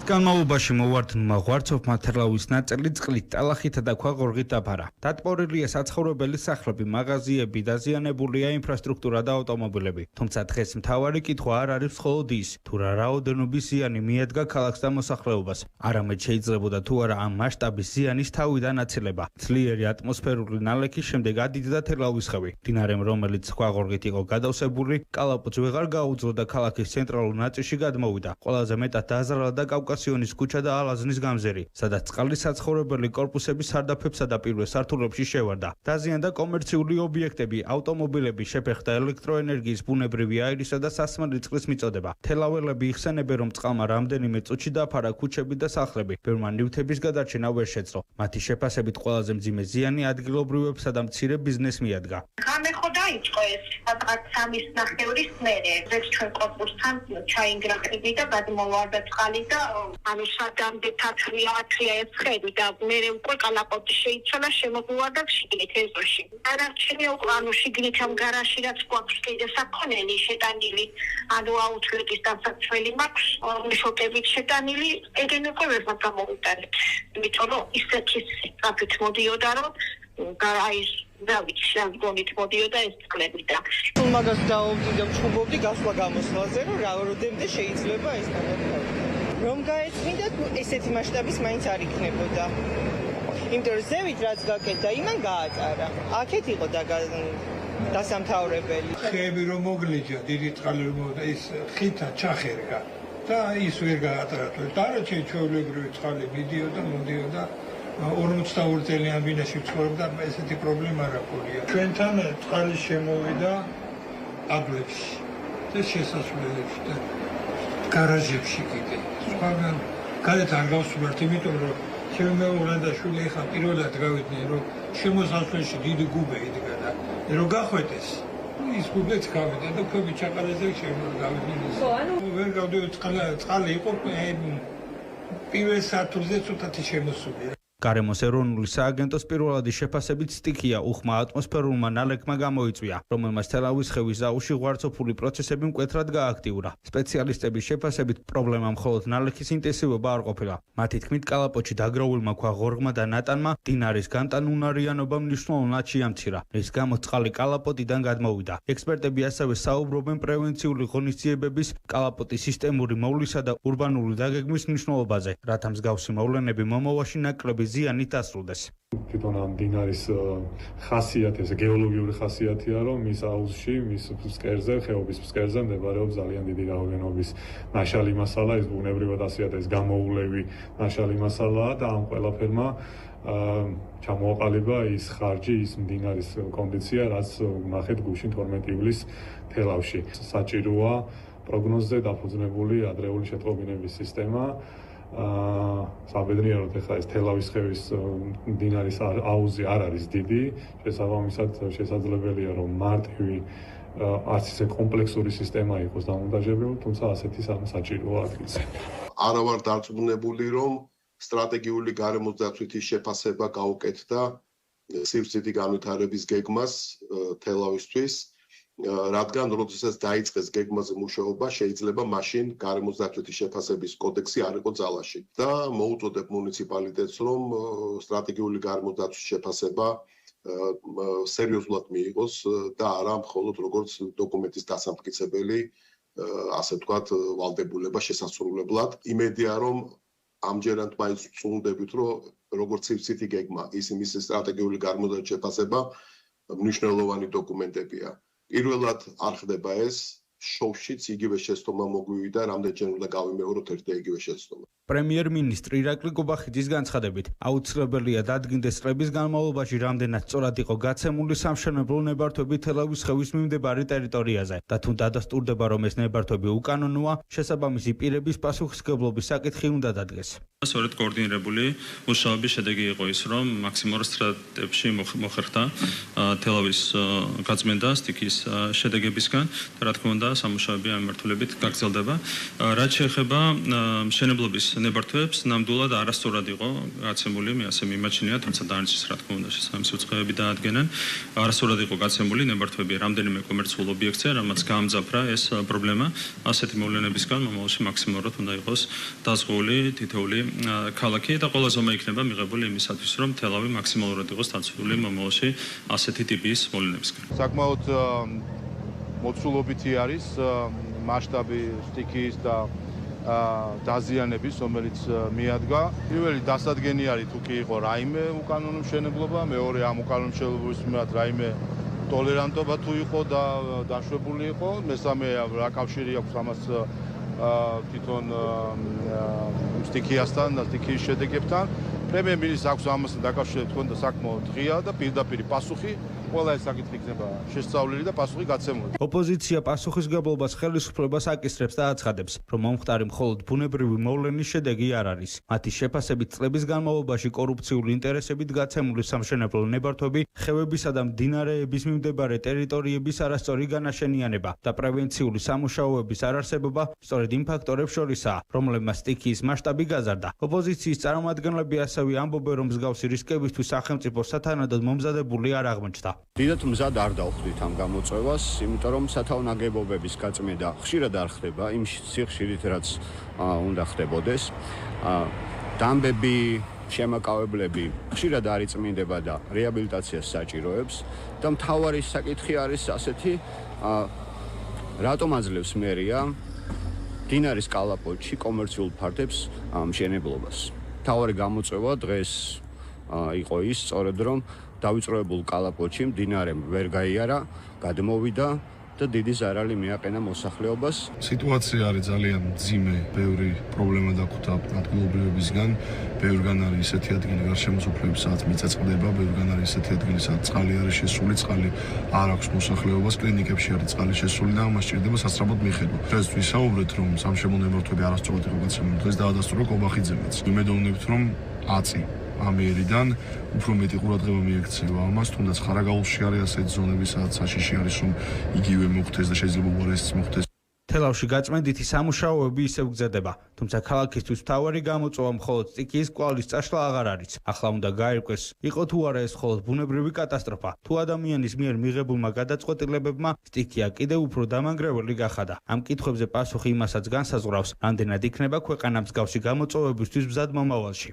განმავლობაში მოვარდნილმა ღვარცოფმა თელავის ნაწილი წყლით, ტალახითა და ქვაღორღით დაფარა. დატბორილია საცხოვრებელი სახლები, მაღაზიები, დაზიანებულია ინფრასტრუქტურა და ავტომობილები. თუმცა დღეს მთავარი კითხვა არ არის მხოლოდ ის, თუ რა რაოდენობის ზიანი მიედგა ქალაქს და მოსახლეობას. არამედ შეიძლებოდა თუ არა ამ მასშტაბის ზიანის თავიდან აცილება. ძლიერი ატმოსფერული ნალექის შემდეგ ადიდდა თელავის ხევი. მდინარემ, რომელიც ქვაღორღით იყო გადავსებული, კალაპოტს ვეღარ გაუძლო და ქალაქის ცენტრალურ ნაწილში გადმოვიდა. ყველაზე მეტად დაზარალდა და კავკასიონის ქუჩა და ალაზნის გამზერი, სადაც წყლის საცხოვრებელი კორპუსები სარდაფებსა და პირველ სართულებში შევარდა. დაზიანდა კომერციული ობიექტები, ავტომობილები, შეფეხდა ელექტროენერგიის, ბუნებრივი აირისა და სასმელი წყლის მიწოდება. თელაველები იხსენებენ, რომ წყალმა რამდენიმე წუთში დაფარა ქუჩები და სახლები. ბევრმა ნივთების გადარჩენა ვერ შეძლო. მათი შეფასებით ყველაზე მძიმე ზიანი ადგილობრივებსა და მცირე ბიზნესს მიადგა. გამეხო დაიწყო ეს სადღაც 3:30 მერე. ეს ჩვენ კორპუსთან ჩაინგრახები და გადმოვარდა წყალი და ანუ სადამდე თათრია ეცხები და მერე უკვე კალაპოტი შეიცვალა, შემოგვივარდა შიგნით ეზოში. დანარჩენი უკვე ანუ შიგნით ამ გარაში რაც გვაქვს კიდე საქონელი შეტანილი, ანუ აუთლეტის დასაცველი მაქვს, შოკებით შეტანილი, ეგენ უკვე ვერ გამოვიტანეთ. იმიტომ რომ ისეთი საფით მოდიოდა, რომ აი და ვიცი რა გონით მოდიოდა ეს წყლები და თუ მაგას დავობდი და ვჩუბობდი გასვლა გამოსვლაზე, რომ რაოდენმდე შეიძლება ეს გადავიდე. რომ გაეწმინდა ესეთი მასშტაბის მაინც არ იქნებოდა. იმიტომ რომ ზევით რაც გაკეთდა, იმან გაატარა. აქეთ იყო დასამთავრებელი. ხეები რომ მოგლიჯა, დიდი წყალი რომ ის ხითა ჩახერგა და ის ვერ გაატარა. დანარჩენი ჩვეულებრივი წყალი მიდიოდა, მოდიოდა 42 წელიან ბინაში ცხოვრობდა, ესეთი პრობლემა არ აქვს. ჩვენთან წყალი შემოვიდა აბლებში და შესასვლელებში და გარაჟებში კიდე. სხვაგან გარეთ არ გავსვლათ, იმიტომ რომ შემეულა და შვილი ხა პირველად გავიდნენ, რომ შემოსასვლელში დიდი გუბე იდგა და რომ გახვედეს. ის გუბეც გავიდა და ქვები ჩაყარეს და შემოვიდნენ. ვერ გავდივით, წყალი იყო პირველ სართულზე ცოტათი შემოსული. გარემოს ეროვნული სააგენტოს პირველადი შეფასებით სტიქია უხმა ატმოსფერულმა ნალექმა გამოიწვია, რომელმაც თელავის ხევის აუზში ღვარცოფული პროცესები მკვეთრად გააქტიურა. სპეციალისტების შეფასებით პრობლემა მხოლოდ ნალექის ინტენსივობა არ ყოფილა. მათი თქმით, კალაპოტში დაგროვილმა ქვაღორღმა და ნატანმა მდინარის გამტანუნარიანობა მნიშვნელოვნად შეამცირა, რის გამოც წყალი კალაპოტიდან გადმოვიდა. ექსპერტები ასევე საუბრობენ პრევენციული ღონისძიებების, კალაპოტის სისტემური მოვლისა და ურბანული დაგეგმვის მნიშვნელობაზე, რათა მსგავსი მოვლენები მომავალში ნაკლები ზიანი დასრულდეს. თვითონ ამ მდინარის ხასიათი, ეს გეოლოგიური ხასიათია, რომ მის აუზში, მის ფსკერზე, ხეობის ფსკერზე მდებარეობს ძალიან დიდი რაოდენობის ნაშალი მასალა, ეს ბუნებრივად ასიათი, ეს გამოულევი ნაშალი მასალაა და ამ ყველაფერმა ჩამოაყალიბა ის ხარჯი, ის მდინარის კონდიცია, რაც ნახეთ გუშინ 12 ივლისს თელავში. საჭიროა პროგნოზზე დაფუძნებული ადრეული შეტყობინების სისტემა. საბედნიეროდ ახლა ეს თელავის ხევის მდინარის აუზი არ არის დიდი, შესაბამისად შესაძლებელია რომ მარტივი არც ისე კომპლექსური სისტემა იყოს დამონტაჟებული, თუმცა ასეთი საჭიროა ადგილზე. არა ვარ დარწმუნებული, რომ სტრატეგიული გარემოს დაცვითი შეფასება გაუკეთდა სივრცითი განვითარების გეგმას თელავისთვის. რადგან როდესაც დაიწყეს გეგმაზე მუშაობა, შეიძლება მაშინ გარემოს დაცვითი შეფასების კოდექსი არ იყო ძალაში და მოუწოდებ მუნიციპალიტეტს, რომ სტრატეგიული გარემოს დაცვის შეფასება სერიოზულად მიიღოს და არა მხოლოდ როგორც დოკუმენტის დასამტკიცებელი, ასე ვთქვათ, ვალდებულება შესასრულებლად. იმედია, რომ ამჯერად მაინც ვწუნდებით, რომ როგორც სივრცითი გეგმა, ისე მისი სტრატეგიული გარემოს დაცვის შეფასება მნიშვნელოვანი დოკუმენტებია. პირველად არ ხდება ეს, შოუშიც იგივე შეცდომა მოგვივიდა, რამდენჯერ უნდა გავიმეოროთ ერთ და იგივე შეცდომა. პრემიერ-მინისტრი ირაკლი კუბახიძის განცხადებით, აუცილებელია დადგინდეს წლების განმავლობაში რამდენად სწორად იყო გაცემული სამშენებლო ნებართვები თელავის ხევის მიმდებარე ტერიტორიაზე და თუ დადასტურდება, რომ ეს ნებართვები უკანონოა, შესაბამისი პირების პასუხისმგებლობის საკითხი უნდა დადგეს. სწორედ კოორდინირებული მუშაობის შედეგი იყო ის, რომ მაქსიმალურ სტრატებში მოხერხდა თელავის გაწმენდა სტიქის შედეგებისგან და რა თქმა უნდა სამუშაოები ამ მიმართულებით გაგრძელდება. რაც შეეხება მშენებლობის ნებართვებს ნამდვილად არასწორად იყო გაცემული, მე ასე მიმაჩნია, თუმცა დანარჩენს რა თქმა უნდა შესაბამისი უწყებები დაადგენენ. არასწორად იყო გაცემული ნებართვები რამდენიმე კომერციულ ობიექტზე, რამაც გაამძაფრა ეს პრობლემა. ასეთი მოვლენებისგან მომავალში მაქსიმალურად უნდა იყოს დაზღვეული თითოეული ქალაქი და ყველა ზომა იქნება მიღებული იმისათვის, რომ თელავი მაქსიმალურად იყოს დაცული მომავალში ასეთი ტიპის მოვლენებისგან. საკმაოდ მოცულობითი არის მასშტაბი სტიქიის და დაზიანების, რომელიც მიადგა. პირველი დასადგენი არის თუ კი იყო რაიმე უკანონო მშენებლობა, მეორე ამ უკანონო მშენებლობის მიმართ რაიმე ტოლერანტობა თუ იყო და დაშვებული იყო, მესამე რა კავშირი აქვს ამას თვითონ სტიქიასთან და სტიქიის შედეგებთან. პრემიერ-მინისტრს აქვს ამასთან დაკავშირებით თქონდა საკმაოდ ღია და პირდაპირ პასუხი. ყველა ეს საკითხი იქნება შესწავლილი და პასუხი გაცემული. ოპოზიცია პასუხისმგებლობას ხელისუფლებას აკისრებს და აცხადებს, რომ მომხდარი მხოლოდ ბუნებრივი მოვლენის შედეგი არ არის. მათი შეფასებით წლების განმავლობაში კორუფციული ინტერესებით გაცემული სამშენებლო ნებართვები, ხევებისა და მდინარეების მიმდებარე ტერიტორიების არასწორი განაშენიანება და პრევენციული სამუშაოების არარსებობა სწორედ იმ ფაქტორებს შორისაა, რომლებმაც სტიქიის მასშტაბი გაზარდა. ოპოზიციის წარმომადგენლები ასევე ამბობენ, რომ მსგავსი რისკებისთვის სახელმწიფო სათანადოდ მომზადებული არ აღმოჩნდა. დიდად მზად არ დავხვდით ამ გამოწვევას, იმიტომ რომ სათავო ნაგებობების გაწმენდა ხშირად არ ხდება იმ სიხშირით, რაც უნდა ხდებოდეს. დამბები, შემაკავებლები ხშირად არ იწმინდება და რეაბილიტაციას საჭიროებს და მთავარი საკითხი არის ასეთი, რატომ აძლევს მერია მდინარის კალაპოტში კომერციულ ფარდებს მშენებლობას. მთავარი გამოწვევა დღეს იყო ის, სწორედ რომ დავიწროებულ კალაპოტში მდინარემ ვერ გაიარა, გადმოვიდა და დიდი ზარალი მიაყენა მოსახლეობას. სიტუაცია არის ძალიან მძიმე, ბევრი პრობლემა დაგვხვდა ადგილობრივებისგან, ბევრგან არის ისეთი ადგილი გარშემოსოფლების, სადაც მიწაწყდება, ბევრგან არის ისეთი ადგილი, სადაც წყალი არის შესული, წყალი არ აქვს მოსახლეობას, კლინიკებში არის წყალი შესული და ამას სჭირდება სასწრაფოდ მიხედვა. დღეს ვისაუბრეთ, რომ სამშენებლო ნებართვები არასწორად იყო გაცემული, დღეს დაადასტურა კობახიძემაც. იმედოვნებთ, რომ აწი ამიერიდან უფრო მეტი ყურადღება მიექცევა ამას, თუნდაც ხარაგაულში არის ასეთი ზონები, სადაც საშიში არის, რომ იგივე მოხდეს და შეიძლება უარესიც მოხდეს. თელავში გაწმენდითი სამუშაოები ისევ გრძელდება, თუმცა ქალაქისთვის მთავარი გამოწვევა მხოლოდ სტიქიის კვალის წაშლა აღარ არის. ახლა უნდა გაირკვეს, იყო თუ არა ეს მხოლოდ ბუნებრივი კატასტროფა, თუ ადამიანის მიერ მიღებულმა გადაწყვეტილებებმა სტიქია კიდევ უფრო დამანგრეველი გახადა. ამ კითხვებზე პასუხი იმასაც განსაზღვრავს, რამდენად იქნება ქვეყანა მსგავსი გამოწვევებისთვის მზად მომავალში.